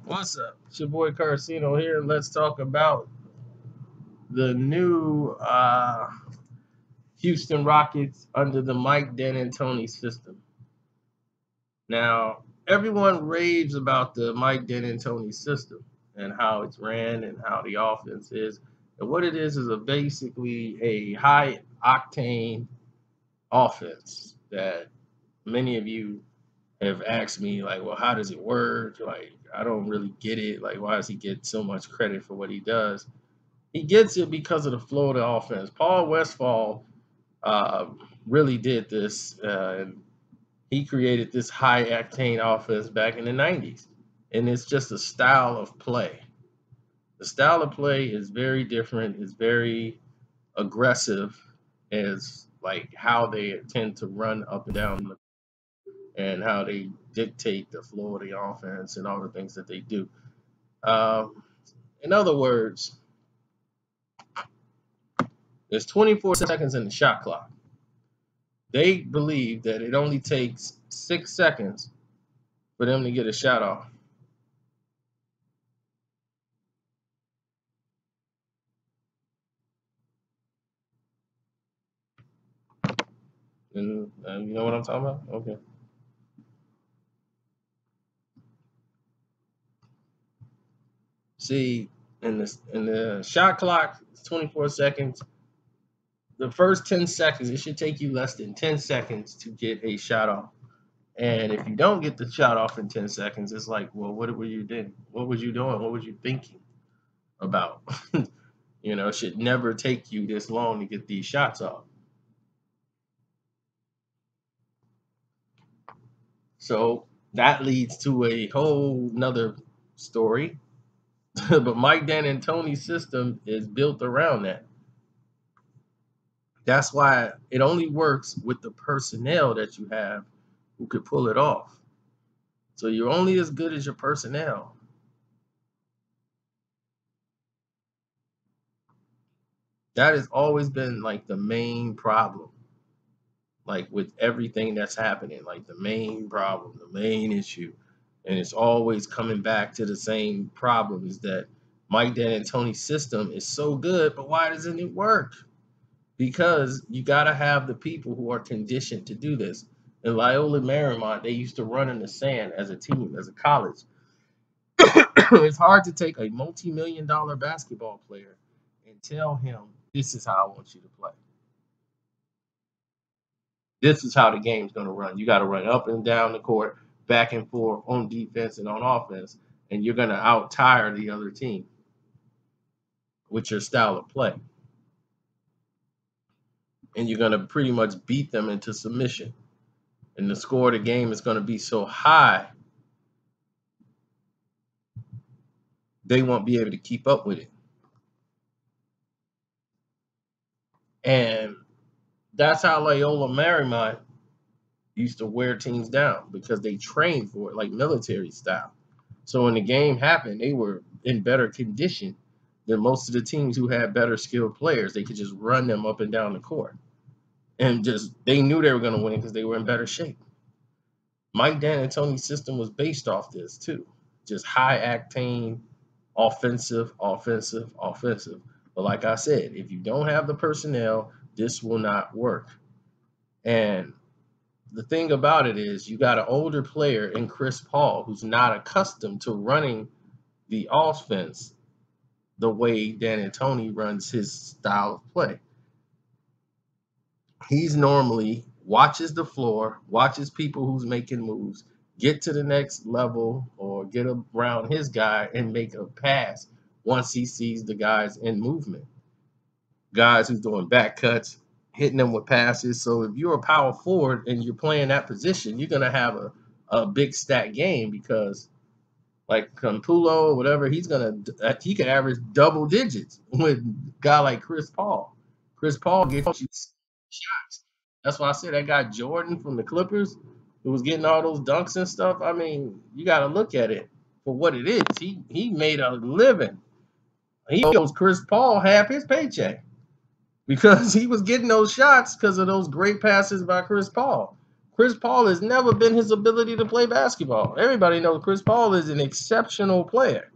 What's up? It's your boy Carcino here. Let's talk about the new Houston Rockets under the Mike D'Antoni system. Now, everyone raves about the Mike D'Antoni system and how it's ran and how the offense is. And what it is basically a high octane offense that many of you have asked me, like, well, how does it work? Like, I don't really get it. Like, why does he get so much credit for what he does? He gets it because of the flow of the offense. Paul Westphal uh, really did this, and he created this high octane offense back in the 90s. And it's just a style of play. The style of play is very different, it's very aggressive, as like how they tend to run up and down and how they dictate the flow of the offense and all the things that they do. Um, in other words, there's 24 seconds in the shot clock. They believe that it only takes 6 seconds for them to get a shot off. And you know what I'm talking about? Okay. See, in the shot clock, it's 24 seconds. The first 10 seconds, it should take you less than 10 seconds to get a shot off. And if you don't get the shot off in 10 seconds, it's like, well, what were you doing? What was you doing? What was you thinking about? It should never take you this long to get these shots off. So that leads to a whole nother story. But Mike D'Antoni's system is built around that. That's why it only works with the personnel that you have who could pull it off. So you're only as good as your personnel. That has always been like the main problem. Like with everything that's happening, like the main problem, the main issue. And it's always coming back to the same problem is that Mike D'Antoni's system is so good, but why doesn't it work? Because you got to have the people who are conditioned to do this. In Loyola Marymount, they used to run in the sand as a team, as a college. It's hard to take a multi-million-dollar basketball player and tell him, this is how I want you to play. This is how the game's going to run. You got to run up and down the court, back and forth on defense and on offense, and you're going to out-tire the other team with your style of play. And you're going to pretty much beat them into submission. And the score of the game is going to be so high, they won't be able to keep up with it. And that's how Loyola Marymount used to wear teams down because they trained for it like military style. So when the game happened, they were in better condition than most of the teams who had better skilled players. They could just run them up and down the court. And just they knew they were going to win because they were in better shape. Mike D'Antoni's system was based off this too. Just high octane, offensive. But like I said, if you don't have the personnel, this will not work. And the thing about it is you got an older player in Chris Paul who's not accustomed to running the offense the way D'Antoni runs his style of play. He's normally watches the floor, watches people who's making moves, get to the next level or get around his guy and make a pass once he sees the guys in movement. Guys who's doing back cuts, hitting them with passes. So if you're a power forward and you're playing that position, you're going to have a big stat game because like Campulo or whatever, he could average double digits with a guy like Chris Paul. Chris Paul gets you shots. That's why I said that guy Jordan from the Clippers who was getting all those dunks and stuff. I mean, you got to look at it for what it is. He made a living. He owes Chris Paul half his paycheck because he was getting those shots because of those great passes by Chris Paul. Chris Paul has never been his ability to play basketball. Everybody knows Chris Paul is an exceptional player.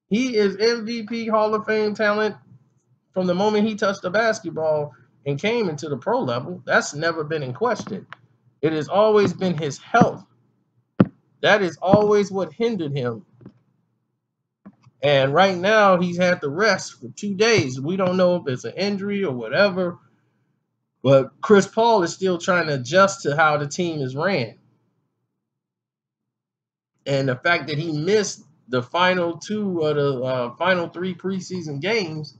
He is MVP Hall of Fame talent from the moment he touched the basketball and came into the pro level. That's never been in question. It has always been his health. That is always what hindered him. And right now, he's had to rest for 2 days. We don't know if it's an injury or whatever. But Chris Paul is still trying to adjust to how the team is ran. And the fact that he missed the final 2 or the final 3 preseason games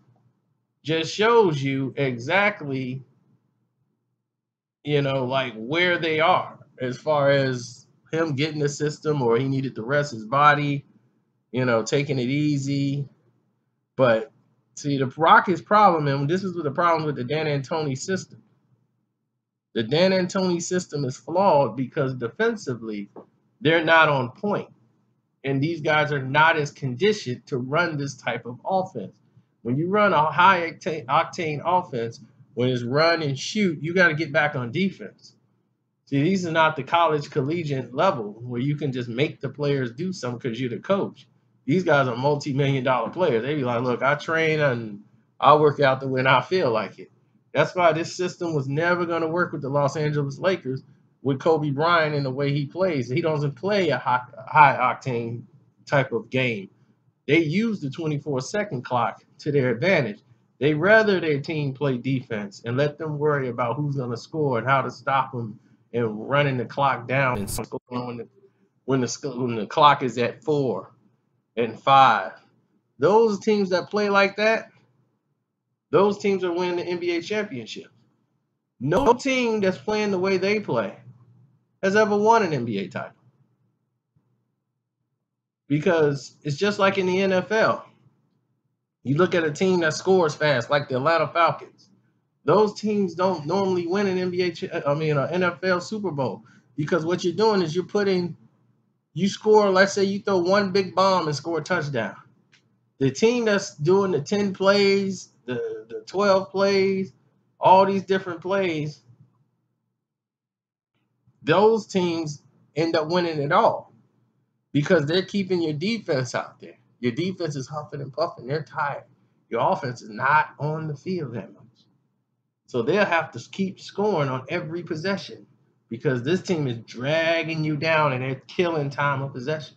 just shows you exactly, like where they are as far as him getting the system, or he needed to rest his body, taking it easy. But see, the Rockets' problem, and this is the problem with the Dan D'Antoni system. The Dan D'Antoni system is flawed because defensively, they're not on point. And these guys are not as conditioned to run this type of offense. When you run a high octane offense, when it's run and shoot, you got to get back on defense. See, these are not the college collegiate level where you can just make the players do something because you're the coach. These guys are multi-million-dollar players. They be like, look, I train and I'll work out the when I feel like it. That's why this system was never going to work with the Los Angeles Lakers with Kobe Bryant and the way he plays. He doesn't play a high-octane type of game. They use the 24-second clock to their advantage. They rather their team play defense and let them worry about who's going to score and how to stop them and running the clock down and scoring when the clock is at 4 and 5. Those teams that play like that, those teams are winning the NBA championship. No team that's playing the way they play has ever won an NBA title. Because it's just like in the NFL. You look at a team that scores fast, like the Atlanta Falcons. Those teams don't normally win an NFL Super Bowl, because what you're doing is you score, let's say you throw one big bomb and score a touchdown. The team that's doing the 10 plays, the 12 plays, all these different plays, those teams end up winning it all because they're keeping your defense out there. Your defense is huffing and puffing. They're tired. Your offense is not on the field that much. So they'll have to keep scoring on every possession because this team is dragging you down and they're killing time of possession.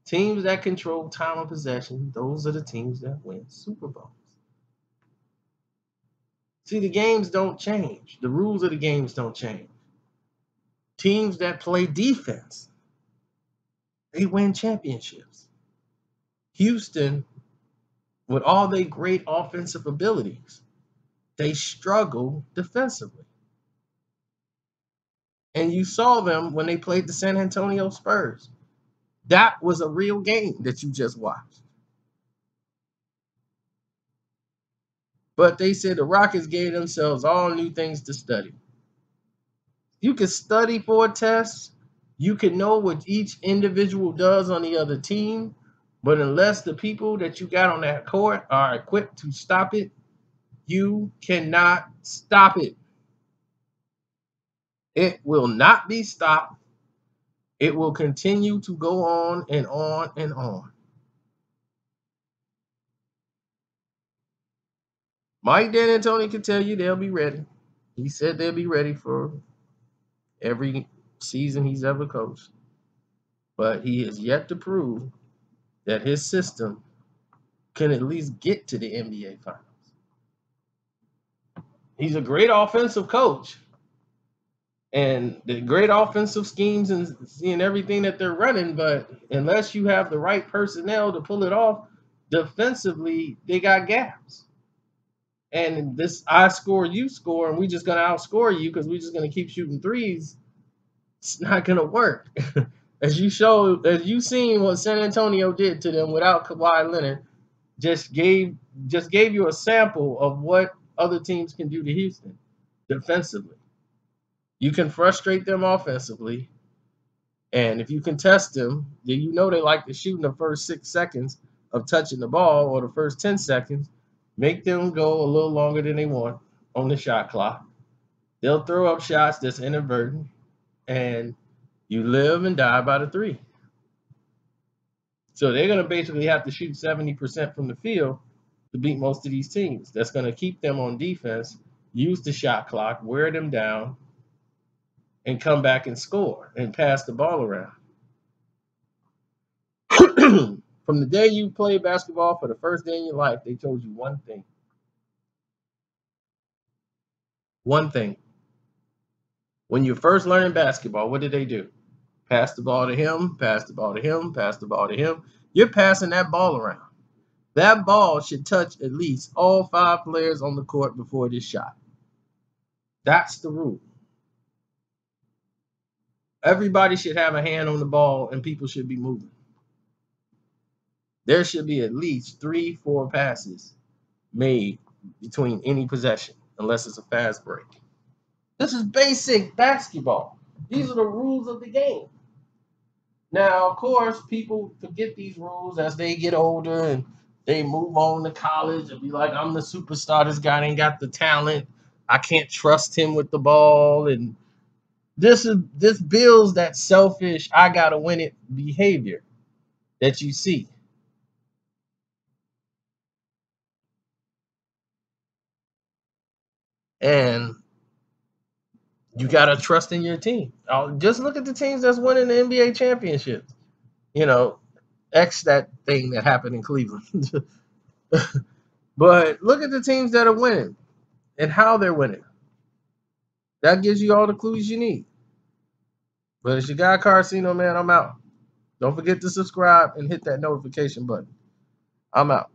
Teams that control time of possession, those are the teams that win Super Bowls. See, the games don't change. The rules of the games don't change. Teams that play defense, they win championships. Houston, with all their great offensive abilities, they struggle defensively. And you saw them when they played the San Antonio Spurs. That was a real game that you just watched. But they said the Rockets gave themselves all new things to study. You can study for a test. You can know what each individual does on the other team. But unless the people that you got on that court are equipped to stop it, you cannot stop it. It will not be stopped. It will continue to go on and on and on. Mike D'Antoni can tell you they'll be ready. He said they'll be ready for every season he's ever coached. But he has yet to prove that his system can at least get to the NBA Finals. He's a great offensive coach. And the great offensive schemes and seeing everything that they're running, but unless you have the right personnel to pull it off, defensively, they got gaps. And this I score, you score, and we're just going to outscore you because we're just going to keep shooting threes. It's not going to work. As you seen what San Antonio did to them without Kawhi Leonard, just gave you a sample of what other teams can do to Houston defensively. You can frustrate them offensively, and if you can test them, then you know they like to shoot in the first 6 seconds of touching the ball or the first 10 seconds. Make them go a little longer than they want on the shot clock. They'll throw up shots that's inadvertent, and you live and die by the three. So they're going to basically have to shoot 70% from the field to beat most of these teams. That's going to keep them on defense, use the shot clock, wear them down, and come back and score and pass the ball around. From the day you played basketball for the first day in your life, they told you one thing. One thing. When you first learned basketball, what did they do? Pass the ball to him, pass the ball to him, pass the ball to him. You're passing that ball around. That ball should touch at least all 5 players on the court before it is shot. That's the rule. Everybody should have a hand on the ball and people should be moving. There should be at least 3-4 passes made between any possession, unless it's a fast break. This is basic basketball. These are the rules of the game. Now, of course, people forget these rules as they get older and they move on to college and be like, I'm the superstar. This guy ain't got the talent. I can't trust him with the ball. And this builds that selfish, I gotta win it behavior that you see. And you gotta trust in your team. Just look at the teams that's winning the NBA championships. You know, X that thing that happened in Cleveland. But look at the teams that are winning and how they're winning. That gives you all the clues you need. But it's your guy Carcino, man. I'm out. Don't forget to subscribe and hit that notification button. I'm out.